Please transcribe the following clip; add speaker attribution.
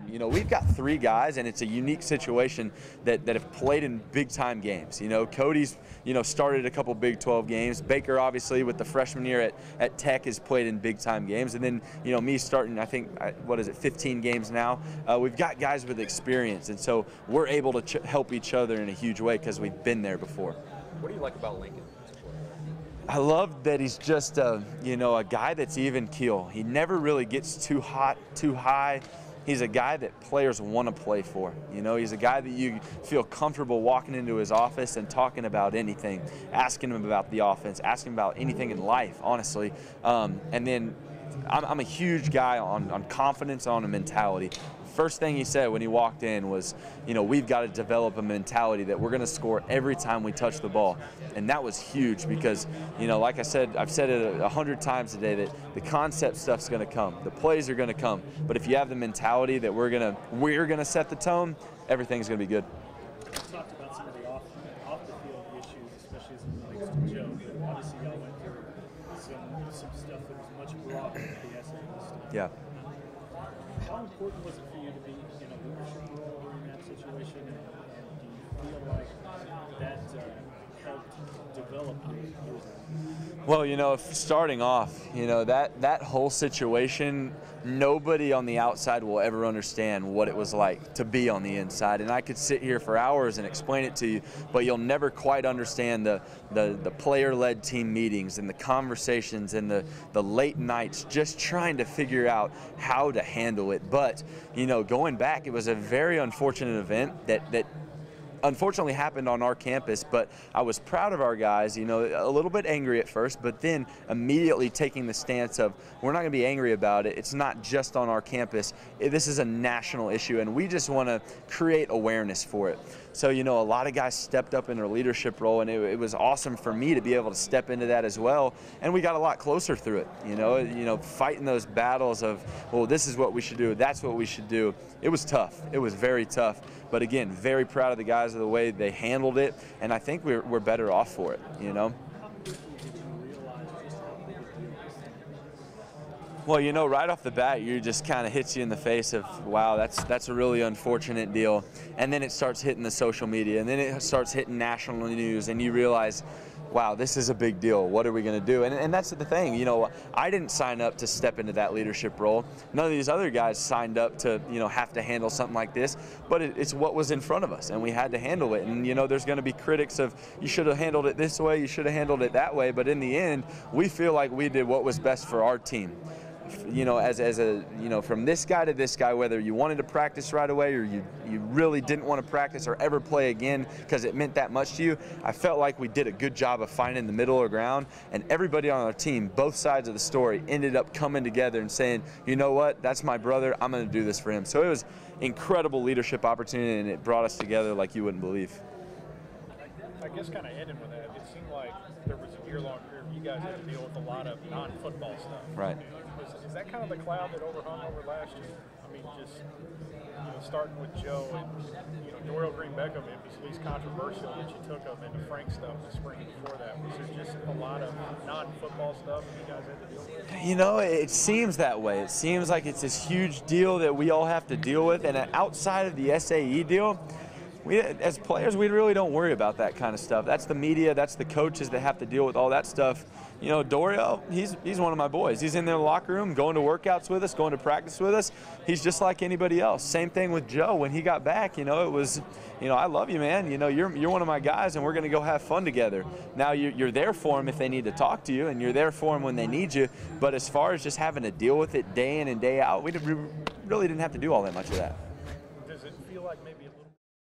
Speaker 1: You know, we've got 3 guys, and it's a unique situation that have played in big-time games. You know, Cody's, you know, started a couple Big 12 games. Baker, obviously, with the freshman year at Tech, has played in big-time games. And then, you know, me starting, I think, 15 games now. We've got guys with experience, and so we're able to help each other in a huge way because we've been there before.
Speaker 2: What do you like about Lincoln?
Speaker 1: I love that he's just a guy that's even keel. He never really gets too hot, too high. He's a guy that players want to play for. You know, he's a guy that you feel comfortable walking into his office and talking about anything, asking him about the offense, asking him about anything in life, honestly. And then I'm a huge guy on confidence, on a mentality. First thing he said when he walked in was, you know, we've got to develop a mentality that we're going to score every time we touch the ball. And that was huge because, you know, like I said, I've said it 100 times today that the concept stuff's going to come. The plays are going to come. But if you have the mentality that we're going to set the tone, everything's going to be good.
Speaker 3: You talked about some of the off the field issues, especially as it relates to Joe. But obviously, y'all went through some stuff that was much broader than the SAE stuff.
Speaker 1: Yeah.
Speaker 3: How important was it for you to be in a leadership role in that situation, and do you feel like that helped develop you?
Speaker 1: Well, you know, starting off, you know, that whole situation, nobody on the outside will ever understand what it was like to be on the inside. And I could sit here for hours and explain it to you, but you'll never quite understand the player-led team meetings and the conversations and the late nights just trying to figure out how to handle it. But, you know, going back, it was a very unfortunate event that unfortunately happened on our campus, but I was proud of our guys, you know, a little bit angry at first, but then immediately taking the stance of we're not going to be angry about it. It's not just on our campus. This is a national issue, and we just want to create awareness for it. So, you know, a lot of guys stepped up in their leadership role, and it was awesome for me to be able to step into that as well, and we got a lot closer through it, you know, fighting those battles of, well, this is what we should do, that's what we should do. It was tough. It was very tough. But again, very proud of the guys of the way they handled it, and I think we're better off for it, you know. Well, you know, right off the bat, you just kind of hits you in the face of, wow, that's a really unfortunate deal. And then it starts hitting the social media, and then it starts hitting national news, and you realize, wow, this is a big deal. What are we going to do? And that's the thing. You know, I didn't sign up to step into that leadership role. None of these other guys signed up to, you know, have to handle something like this. But it's what was in front of us, and we had to handle it. And, you know, there's going to be critics of, you should have handled it this way, you should have handled it that way. But in the end, we feel like we did what was best for our team. You know, as a, you know, from this guy to this guy, whether you wanted to practice right away or you really didn't want to practice or ever play again because it meant that much to you, I felt like we did a good job of finding the middle of ground, and everybody on our team, both sides of the story, ended up coming together and saying, you know what, that's my brother, I'm going to do this for him. So it was incredible leadership opportunity, and it brought us together like you wouldn't believe.
Speaker 4: I guess kind of ending with that, it seemed like there was a year-long period where you guys had to deal with a lot of non-football stuff.
Speaker 1: Right.
Speaker 4: Is that kind of the cloud that overhung over last year? I mean, just, you know, starting with Joe and, you know, Dorial Green Beckham, it was at least controversial that you took him into Frank stuff the spring before that. Was there just a lot of non-football stuff that you guys had to deal with?
Speaker 1: You know, it seems that way. It seems like it's this huge deal that we all have to deal with, and outside of the SAE deal, we, as players, we really don't worry about that kind of stuff. That's the media, that's the coaches that have to deal with all that stuff. You know, Dorial, he's one of my boys. He's in the locker room, going to workouts with us, going to practice with us. He's just like anybody else. Same thing with Joe. When he got back, you know, it was, you know, I love you, man. You know, you're one of my guys, and we're going to go have fun together. Now, you're there for them if they need to talk to you, and you're there for them when they need you. But as far as just having to deal with it day in and day out, we really didn't have to do all that much of that.
Speaker 4: Does it feel like maybe a little